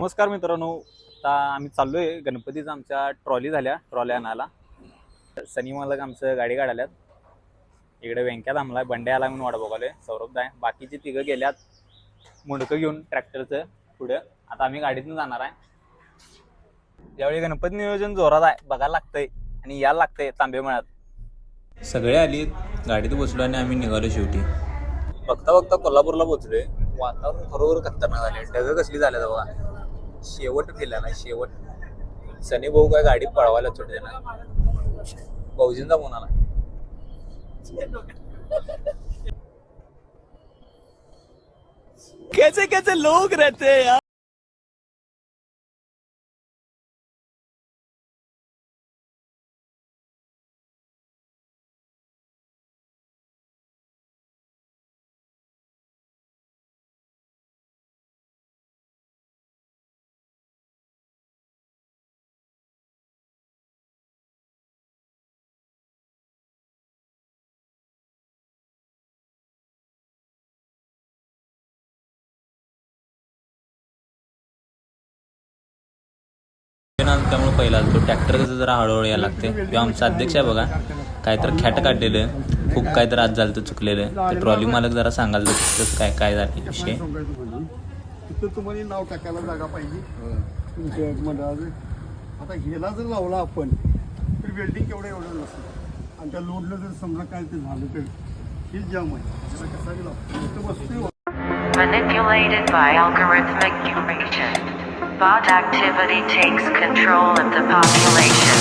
नमस्कार मित्रांनो, आता आम्ही चाललोय गणपतीचं आमच्या ट्रॉली आणायला. सनी मालक आमचं गाडी काढाल्यात. इकडे व्यंक्या थांबलाय, बंड्या आला म्हणून वाट बघालोय. सौरभ दाय बाकीचे तिघं गेल्यात मुंडकं घेऊन ट्रॅक्टरचं पुढे. आता आम्ही गाडीतून जाणार आहे. यावेळी गणपती नियोजन जोरात आहे, बघायला लागतंय आणि यायला लागतंय तांबे मळ्यात. सगळे आली गाडीत बसलो आणि आम्ही निघालो. शेवटी बघता बघता कोल्हापूरला पोहोचलोय. वातावरण खरोखर खतरनाक झाले, ढगं कसली झाल्या बघा. शेवट केला नाही, शेवट. सनी भाऊ काय गाडी पळवायला छोटे ना, भाऊजींचा फोन आला. कैसे कैसे लोग रहते हैं यार. त्यामुळे पहिला तो ट्रॅक्टर कसं जरा हळूहळू यायला लागते. किंवा आमचा अध्यक्ष आहे बघा, काहीतरी खॅट काढलेलं, खूप काहीतरी आज झालं तर चुकलेलं. ते ट्रॉली मालक जरा सांगाल तर तसं काय काय झालं विषय. तिथं तुम्हाला नाव टाकायला जागा पाहिजे तुमच्या मंडळाचं. आता ह्याला जर लावला आपण तर वेल्डिंग एवढं नसतं, आणि त्या लोडनं जर समजा काय ते झालं तर हेच जाम आहे. त्याला कसाही लावतो इथं बसतोय. Manipulated by algorithmic curation. Bot activity takes control of the population.